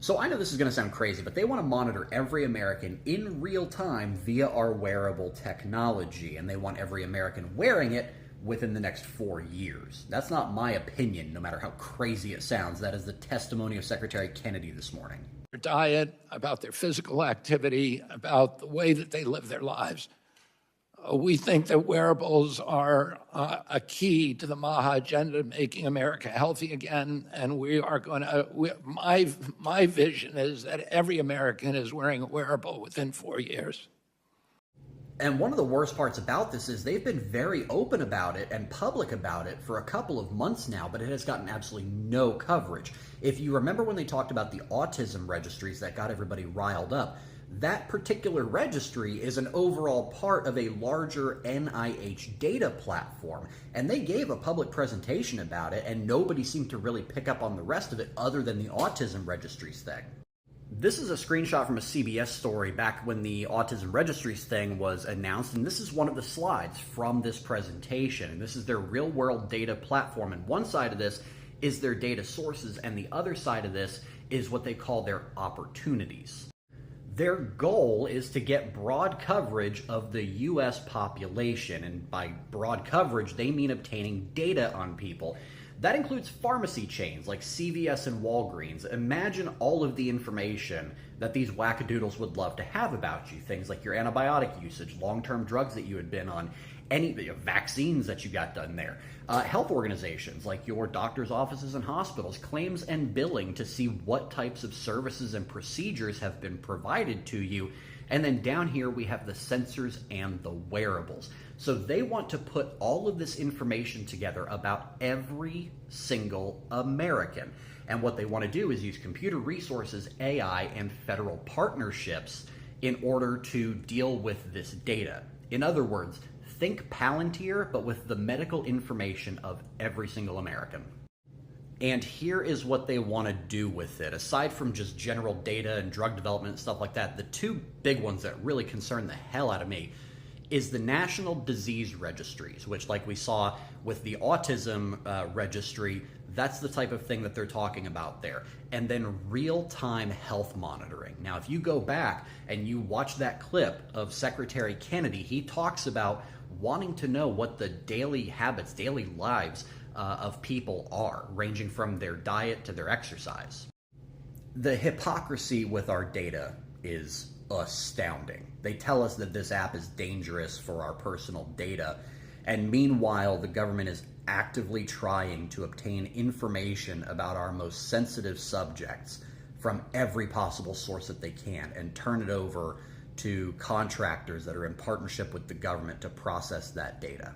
So I know this is going to sound crazy, but they want to monitor every American in real time via our wearable technology, and they want every American wearing it within the next 4 years. That's not my opinion, no matter how crazy it sounds. That is the testimony of Secretary Kennedy this morning. Their diet, about their physical activity, about the way that they live their lives. We think that wearables are a key to the MAHA agenda, making America healthy again. And we are going to, my vision is that every American is wearing a wearable within 4 years. And one of the worst parts about this is they've been very open about it and public about it for a couple of months now, but it has gotten absolutely no coverage. If you remember when they talked about the autism registries that got everybody riled up, that particular registry is an overall part of a larger NIH data platform, and they gave a public presentation about it, and nobody seemed to really pick up on the rest of it other than the autism registries thing. This is a screenshot from a CBS story back when the autism registries thing was announced, and this is one of the slides from this presentation, and this is their real-world data platform, and one side of this is their data sources, and the other side of this is what they call their opportunities. Their goal is to get broad coverage of the US population, and by broad coverage, they mean obtaining data on people. That includes pharmacy chains like CVS and Walgreens. Imagine all of the information that these wackadoodles would love to have about you. Things like your antibiotic usage, long-term drugs that you had been on, any vaccines that you got done there. Health organizations like your doctor's offices and hospitals, claims and billing to see what types of services and procedures have been provided to you. And then down here we have the sensors and the wearables. So they want to put all of this information together about every single American. And what they want to do is use computer resources, AI, and federal partnerships in order to deal with this data. In other words, think Palantir, but with the medical information of every single American. And here is what they want to do with it. Aside from just general data and drug development and stuff like that, the two big ones that really concern the hell out of me is the national disease registries, which, like we saw with the autism registry, that's the type of thing that they're talking about there. And then real-time health monitoring. Now, if you go back and you watch that clip of Secretary Kennedy, he talks about wanting to know what the daily habits, daily lives of people are, ranging from their diet to their exercise. The hypocrisy with our data is astounding. They tell us that this app is dangerous for our personal data, and meanwhile the government is actively trying to obtain information about our most sensitive subjects from every possible source that they can and turn it over to contractors that are in partnership with the government to process that data.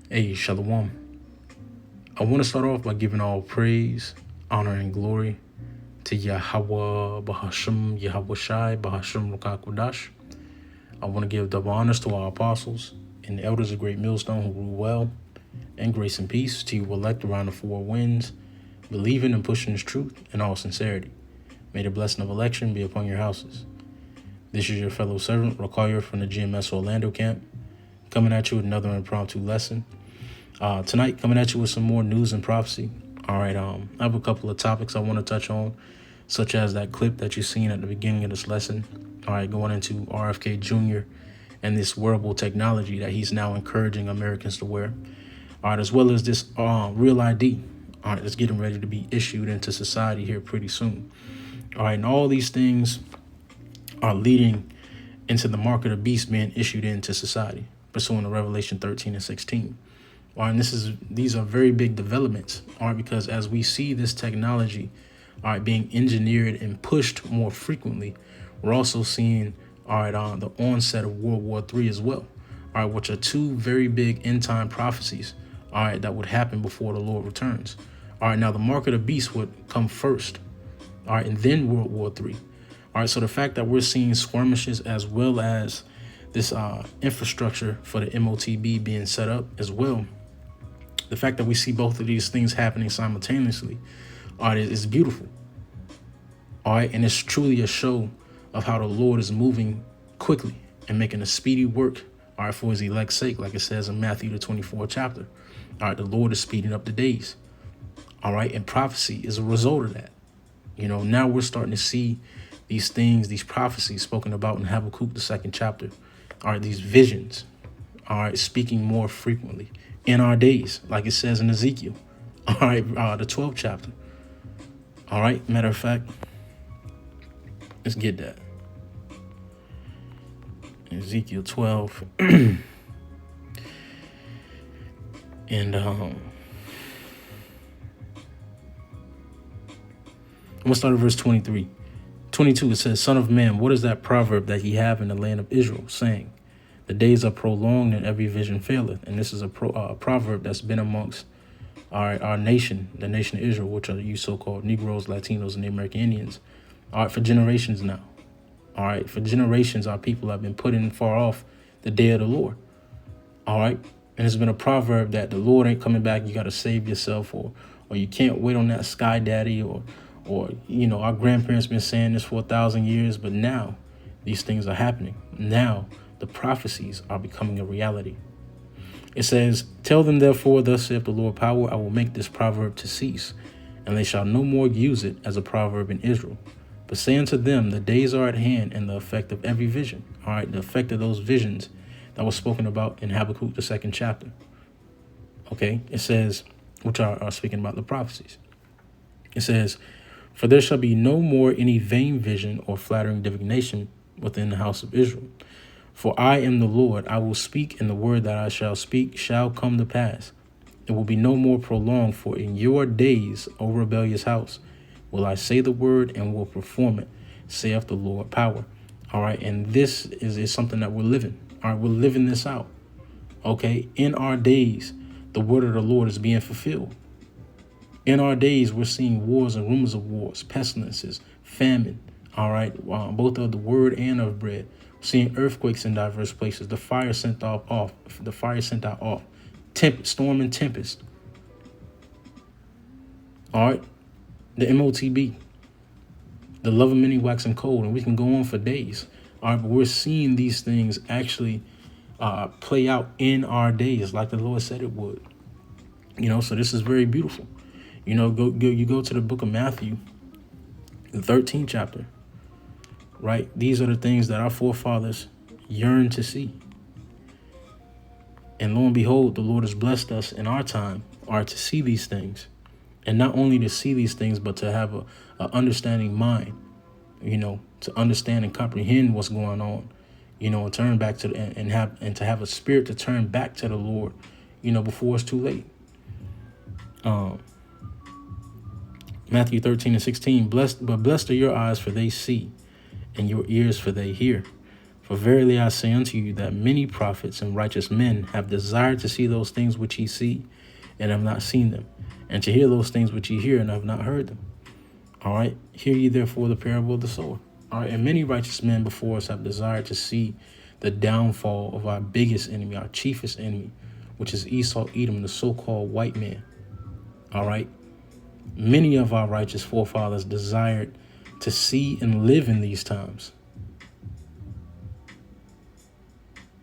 Hey, Shalom. I want to start off by giving all praise, honor, and glory to Yahweh Bahasham Yahweh Shai Bahasham Rukakudash. I want to give double honors to our apostles and the elders of Great Millstone who rule well, and grace and peace to you elect around the four winds, believing and pushing His truth in all sincerity. May the blessing of election be upon your houses. This is your fellow servant, Rakaya from the GMS Orlando camp, coming at you with another impromptu lesson. Tonight, coming at you with some more news and prophecy. All right, I have a couple of topics I want to touch on, such as that clip that you've seen at the beginning of this lesson. All right, going into RFK Jr. and this wearable technology that he's now encouraging Americans to wear. All right, as well as this Real ID. All right, that's getting ready to be issued into society here pretty soon. All right, and all these things are leading into the mark of the beast being issued into society, pursuant to Revelation 13 and 16. All right, and these are very big developments, all right, because as we see this technology, all right, being engineered and pushed more frequently, we're also seeing, all right, the onset of World War III as well, all right, which are two very big end time prophecies, all right, that would happen before the Lord returns. All right, now the mark of the beast would come first, all right, and then World War III. All right, so the fact that we're seeing skirmishes as well as this infrastructure for the MOTB being set up as well, the fact that we see both of these things happening simultaneously, all right, is beautiful. All right, and it's truly a show of how the Lord is moving quickly and making a speedy work, all right, for His elect's sake, like it says in Matthew the 24th chapter. All right, the Lord is speeding up the days. All right. And prophecy is a result of that. You know, now we're starting to see these things, these prophecies spoken about in Habakkuk, the 2nd chapter. All right. These visions, all right, speaking more frequently in our days, like it says in Ezekiel. All right. The 12th chapter. All right. Matter of fact, let's get that. Ezekiel 12. And I'm gonna start at verse 23. 22, it says, Son of man, what is that proverb that ye have in the land of Israel, saying, the days are prolonged and every vision faileth? And this is a proverb that's been amongst our nation, the nation of Israel, which are you so-called Negroes, Latinos, and the American Indians, all right, for generations now. All right, for generations, our people have been putting far off the day of the Lord. All right, and it's been a proverb that the Lord ain't coming back. You got to save yourself, or you can't wait on that sky daddy, or you know, our grandparents been saying this for 1,000 years, but now these things are happening. Now the prophecies are becoming a reality. It says, tell them therefore, thus saith the Lord power, I will make this proverb to cease, and they shall no more use it as a proverb in Israel. But say unto them, the days are at hand, and the effect of every vision. All right, the effect of those visions that was spoken about in Habakkuk, the 2nd chapter. Okay, it says, which are speaking about the prophecies. It says, for there shall be no more any vain vision or flattering divination within the house of Israel. For I am the Lord, I will speak, and the word that I shall speak shall come to pass. It will be no more prolonged, for in your days, O rebellious house, will I say the word and will perform it, saith the Lord power. All right, and this is something that we're living. All right, we're living this out. Okay, in our days, the word of the Lord is being fulfilled. In our days, we're seeing wars and rumors of wars, pestilences, famine. All right, both of the word and of bread. We're seeing earthquakes in diverse places. The fire sent out off. Storm and tempest. All right, the MOTB, the love of many waxing cold, and we can go on for days. All right, but we're seeing these things actually play out in our days, like the Lord said it would. You know, so this is very beautiful. You know, you go to the book of Matthew, the 13th chapter, right? These are the things that our forefathers yearned to see. And lo and behold, the Lord has blessed us in our time to see these things. And not only to see these things, but to have a understanding mind, you know, to understand and comprehend what's going on, you know, and turn back to and to have a spirit to turn back to the Lord, you know, before it's too late. Matthew 13:16, blessed are your eyes, for they see, and your ears, for they hear. For verily I say unto you that many prophets and righteous men have desired to see those things which ye see, and have not seen them, and to hear those things which ye hear, and have not heard them. All right, hear ye therefore the parable of the sower. All right, and many righteous men before us have desired to see the downfall of our biggest enemy, our chiefest enemy, which is Esau, Edom, the so-called white man. All right, many of our righteous forefathers desired to see and live in these times.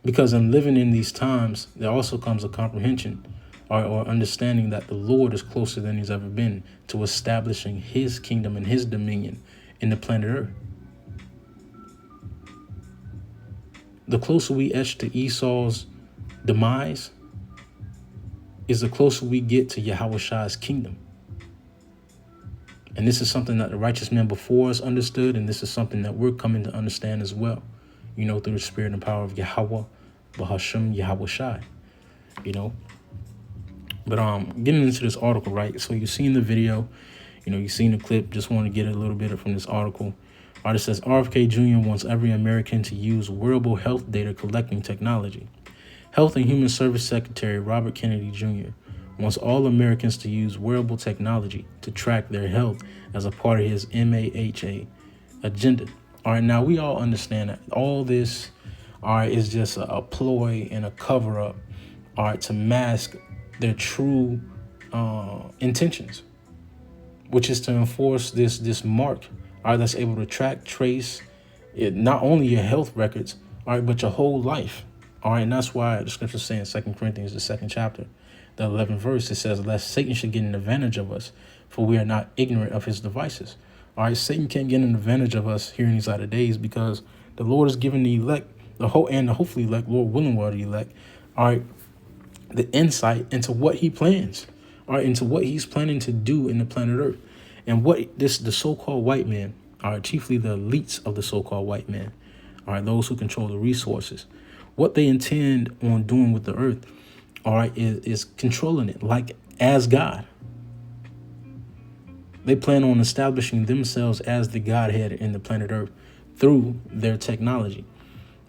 Because in living in these times, there also comes a comprehension or understanding that the Lord is closer than he's ever been to establishing his kingdom and his dominion in the planet Earth. The closer we etch to Esau's demise is the closer we get to Yahweh's kingdom. And this is something that the righteous men before us understood, and this is something that we're coming to understand as well, you know, through the spirit and power of Yahweh, Bahasham, Yahweh, you know. But getting into this article, right? So you've seen the video, you know, you've seen the clip. Just want to get a little bit from this article. All right, it says RFK Jr. wants every American to use wearable health data collecting technology. Health and Human Service Secretary Robert Kennedy Jr. wants all Americans to use wearable technology to track their health as a part of his MAHA agenda. All right, now we all understand that all this, all right, is just a ploy and a cover up, all right, to mask their true intentions, which is to enforce this mark, all right, that's able to track, trace it, not only your health records, all right, but your whole life. All right, and that's why the scripture is saying 2 Corinthians, the 2nd chapter, the 11th verse, it says, lest Satan should get an advantage of us, for we are not ignorant of his devices. All right, Satan can't get an advantage of us here in these latter days, because the Lord has given the elect, the hopefully elect, Lord willing, will the elect, all right, the insight into what he plans, all right, into what he's planning to do in the planet Earth. And what the so-called white man, all right, chiefly the elites of the so-called white man, all right, those who control the resources, what they intend on doing with the earth, all right, is controlling it like as God. They plan on establishing themselves as the Godhead in the planet Earth through their technology.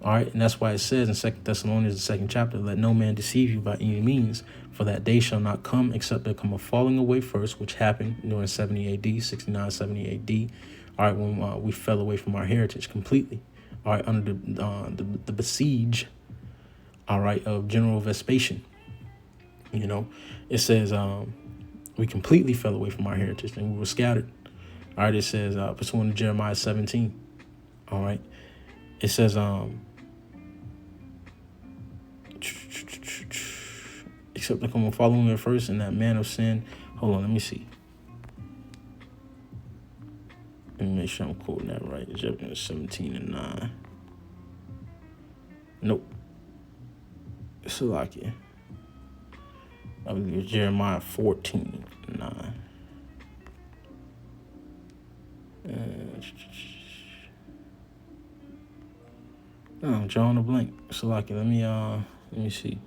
All right, and that's why it says in 2 Thessalonians, the 2nd chapter, let no man deceive you by any means, for that day shall not come except there come a falling away first, which happened during 70 AD, 69, 70 AD, all right, when we fell away from our heritage completely, all right, under the besiege, all right, of General Vespasian. You know, it says we completely fell away from our heritage and we were scattered. All right, it says pursuant to Jeremiah 17, all right, it says except to come following it first, and that man of sin. Hold on, let me see. Let me make sure I'm quoting that right. Jeremiah 17 and 9. Nope. Salakia. I believe it's Jeremiah 14 and 9. No, drawing a blank. Salakia. Let me see.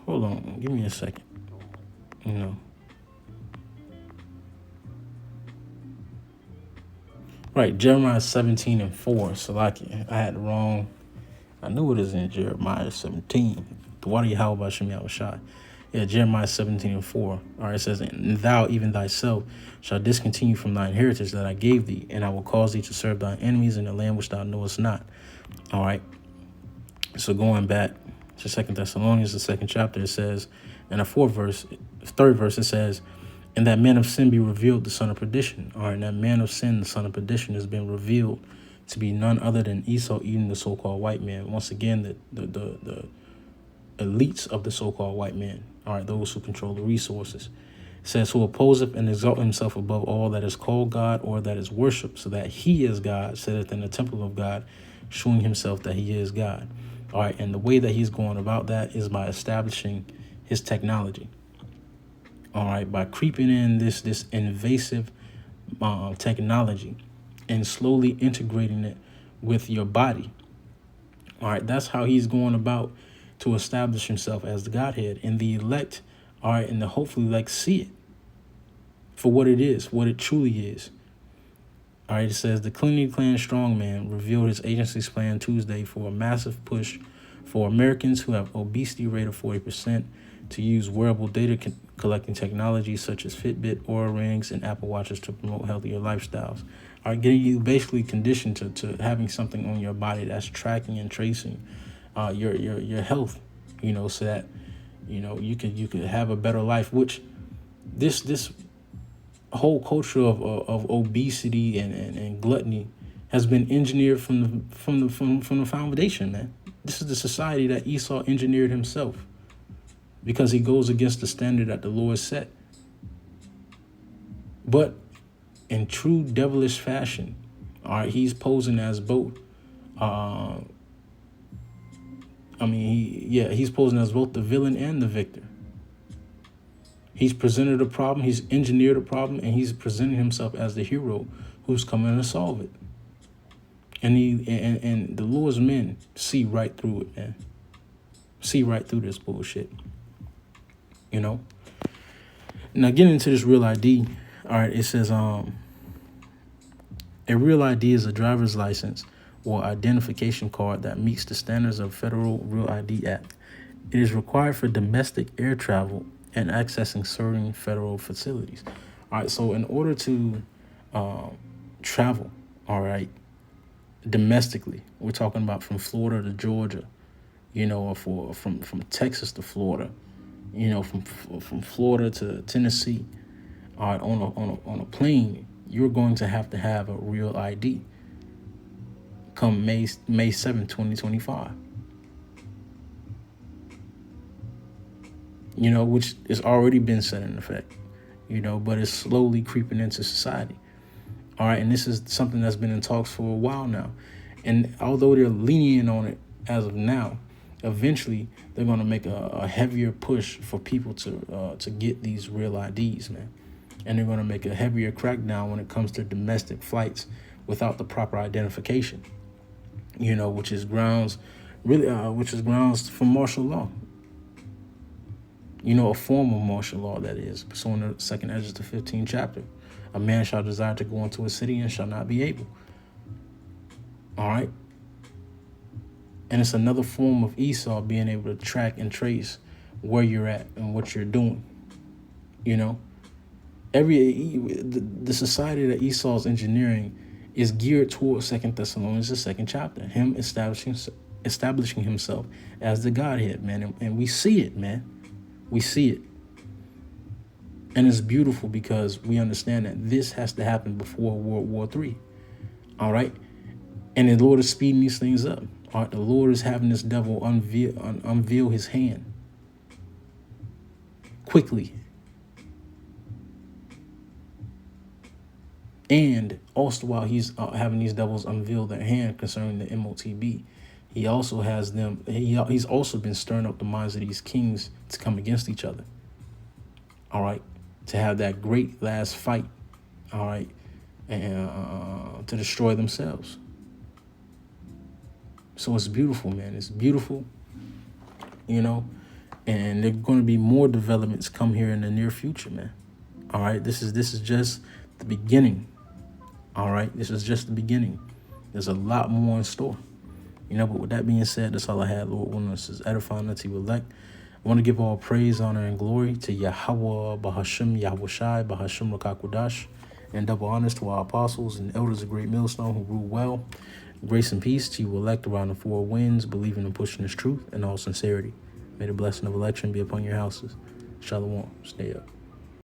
Hold on, give me a second. You know. Right, Jeremiah 17 and 4. Salakia. I had the wrong. I knew it is in Jeremiah 17. The water Yahweh Bashem Yahushai. Yeah, Jeremiah 17 and 4. All right, it says, and thou even thyself shall discontinue from thine heritage that I gave thee, and I will cause thee to serve thine enemies in the land which thou knowest not. All right. So going back to 2 Thessalonians, the 2nd chapter, it says, in the third verse, it says, and that man of sin be revealed, the son of perdition. All right, and that man of sin, the son of perdition, has been revealed to be none other than Esau, eating the so-called white man. Once again, the elites of the so-called white man, all right, those who control the resources. It says, who opposeth and exalt himself above all that is called God or that is worshipped, so that he is God, sitteth in the temple of God, showing himself that he is God. All right, and the way that he's going about that is by establishing his technology. All right, by creeping in this invasive technology and slowly integrating it with your body. All right, that's how he's going about to establish himself as the Godhead. And the elect, all right, and the hopefully elect see it for what it is, what it truly is. All right, it says the Kennedy Clan strongman revealed his agency's plan Tuesday for a massive push for Americans who have obesity rate of 40% to use wearable data collecting technologies such as Fitbit, Oura Rings, and Apple Watches to promote healthier lifestyles. All right, getting you basically conditioned to having something on your body that's tracking and tracing your health, you know, so that, you know, you could have a better life. Which this whole culture of obesity and gluttony has been engineered from the foundation, man. This is the society that Esau engineered himself, because he goes against the standard that the Lord set. But in true devilish fashion, all right, he's posing as both. He's posing as both the villain and the victor. He's presented a problem, he's engineered a problem, and he's presented himself as the hero who's coming to solve it. And and the Lord's men see right through it, man. See right through this bullshit. You know? Now getting into this real ID, all right, it says a real ID is a driver's license or identification card that meets the standards of Federal Real ID Act. It is required for domestic air travel and accessing certain federal facilities. All right, so in order to travel, all right, domestically, we're talking about from Florida to Georgia, or from Texas to Florida, from Florida to Tennessee. All right, on a plane, you're going to have a real ID come May 7th, 2025. Which has already been set in effect, but it's slowly creeping into society. All right, and this is something that's been in talks for a while now. And although they're lenient on it as of now, eventually they're going to make a heavier push for people to get these real IDs, man. And they're going to make a heavier crackdown when it comes to domestic flights without the proper identification, which is grounds for martial law. A form of martial law, that is, pursuant to 2nd Edges to 15th chapter. A man shall desire to go into a city and shall not be able. All right? And it's another form of Esau being able to track and trace where you're at and what you're doing. The society that Esau's engineering is geared towards 2 Thessalonians, the 2nd chapter. Him establishing himself as the Godhead, man. And we see it, man. We see it. And it's beautiful because we understand that this has to happen before World War III. All right? And the Lord is speeding these things up. All right? The Lord is having this devil unveil his hand quickly. And also while he's having these devils unveil their hand concerning the MOTB, he also has them. He's also been stirring up the minds of these kings to come against each other. All right, to have that great last fight. All right, and to destroy themselves. So it's beautiful, man. It's beautiful, and there are going to be more developments come here in the near future, man. All right, this is just the beginning. All right, this is just the beginning. There's a lot more in store. But with that being said, that's all I had. Lord willing, this is edifying unto you elect. I want to give all praise, honor, and glory to Yahweh, Bahashim, Yahushai, Bahashim, Rakakudash, and double honors to our apostles and elders of Great Millstone who rule well. Grace and peace to you elect around the four winds, believing and pushing this truth in all sincerity. May the blessing of election be upon your houses. Shalom. Stay up.